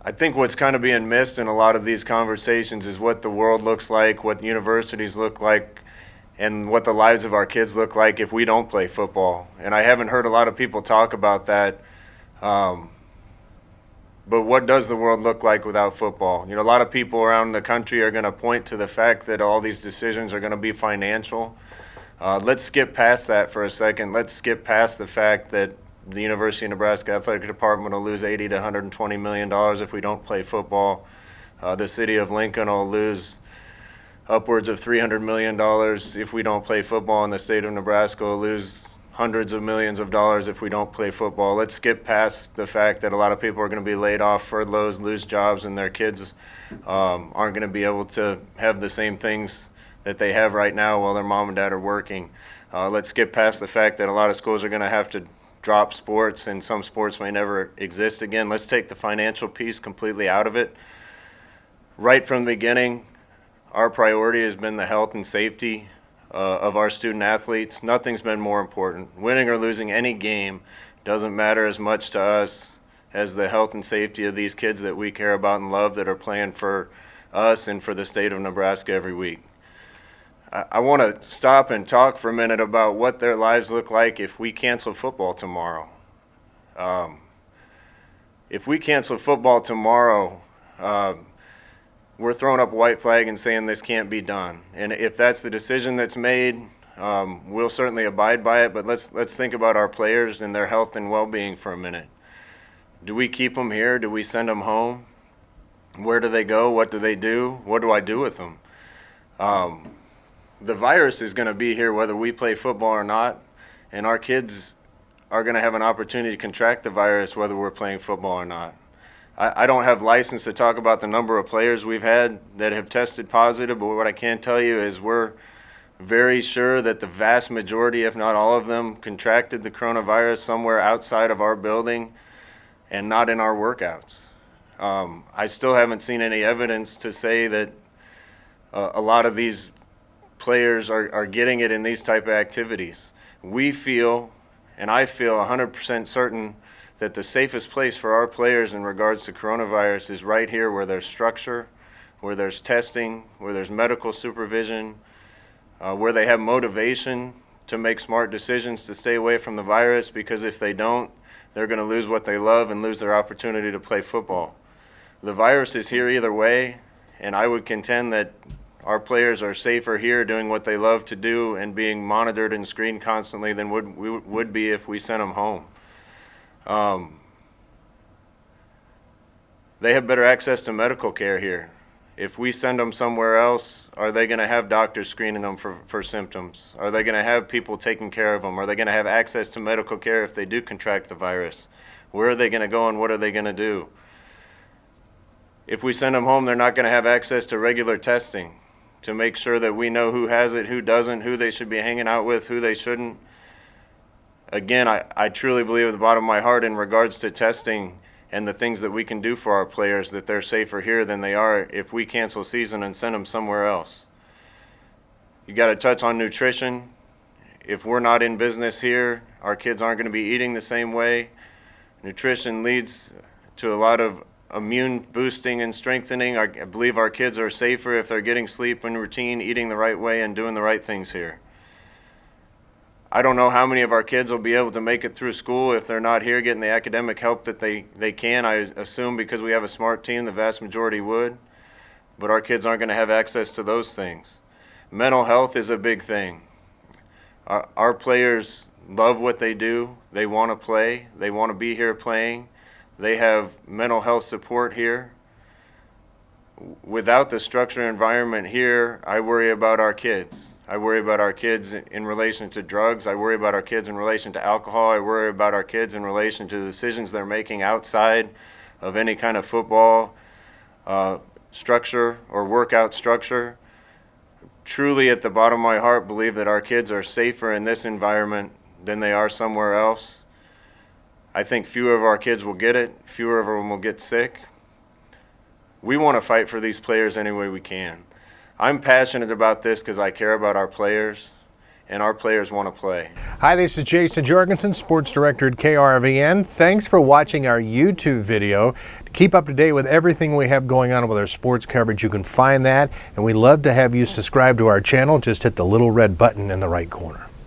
I think what's kind of being missed in a lot of these conversations is what the world looks like, what universities look like, and what the lives of our kids look like if we don't play football. And I haven't heard a lot of people talk about that. But what does the world look like without football? You know, a lot of people around the country are going to point to the fact that all these decisions are going to be financial. Let's skip past that for a second. Let's skip past the fact that the University of Nebraska Athletic Department will lose $80 to $120 million if we don't play football. The city of Lincoln will lose upwards of $300 million if we don't play football, and the state of Nebraska will lose hundreds of millions of dollars if we don't play football. Let's skip past the fact that a lot of people are going to be laid off, furloughs, lose jobs, and their kids aren't going to be able to have the same things that they have right now while their mom and dad are working. Let's skip past the fact that a lot of schools are going to have to drop sports, and some sports may never exist again. Let's take the financial piece completely out of it. Right from the beginning, our priority has been the health and safety of our student athletes. Nothing's been more important. Winning or losing any game doesn't matter as much to us as the health and safety of these kids that we care about and love that are playing for us and for the state of Nebraska every week. I want to stop and talk for a minute about what their lives look like if we cancel football tomorrow. If we cancel football tomorrow, we're throwing up a white flag and saying this can't be done. And if that's the decision that's made, we'll certainly abide by it. But let's think about our players and their health and well-being for a minute. Do we keep them here? Do we send them home? Where do they go? What do they do? What do I do with them? The virus is going to be here whether we play football or not, and our kids are going to have an opportunity to contract the virus whether we're playing football or not. I don't have license to talk about the number of players we've had that have tested positive, but what I can tell you is we're very sure that the vast majority, if not all of them, contracted the coronavirus somewhere outside of our building and not in our workouts. I still haven't seen any evidence to say that a lot of these players are getting it in these type of activities. We feel, and I feel 100% certain that the safest place for our players in regards to coronavirus is right here where there's structure, where there's testing, where there's medical supervision, where they have motivation to make smart decisions to stay away from the virus, because if they don't, they're going to lose what they love and lose their opportunity to play football. The virus is here either way, and I would contend that our players are safer here doing what they love to do and being monitored and screened constantly than we would be if we sent them home. They have better access to medical care here. If we send them somewhere else, are they going to have doctors screening them for symptoms? Are they going to have people taking care of them? Are they going to have access to medical care if they do contract the virus? Where are they going to go and what are they going to do? If we send them home, they're not going to have access to regular testing to make sure that we know who has it, who doesn't, who they should be hanging out with, who they shouldn't. Again, I truly believe at the bottom of my heart in regards to testing and the things that we can do for our players that they're safer here than they are if we cancel season and send them somewhere else. You got to touch on nutrition. If we're not in business here, our kids aren't going to be eating the same way. Nutrition leads to a lot of immune boosting and strengthening. I believe our kids are safer if they're getting sleep and routine, eating the right way, and doing the right things here. I don't know how many of our kids will be able to make it through school if they're not here getting the academic help that they can. I assume because we have a smart team, the vast majority would. But our kids aren't going to have access to those things. Mental health is a big thing. Our players love what they do. They want to play. They want to be here playing. They have mental health support here. Without the structured environment here, I worry about our kids. I worry about our kids in relation to drugs. I worry about our kids in relation to alcohol. I worry about our kids in relation to the decisions they're making outside of any kind of football structure or workout structure. Truly, at the bottom of my heart, believe that our kids are safer in this environment than they are somewhere else. I think fewer of our kids will get it. Fewer of them will get sick. We want to fight for these players any way we can. I'm passionate about this because I care about our players, and our players want to play. Hi, this is Jason Jorgensen, Sports Director at KRVN. Thanks for watching our YouTube video. To Keep up to date with everything we have going on with our sports coverage. You can find that, and we'd love to have you subscribe to our channel. Just hit the little red button in the right corner.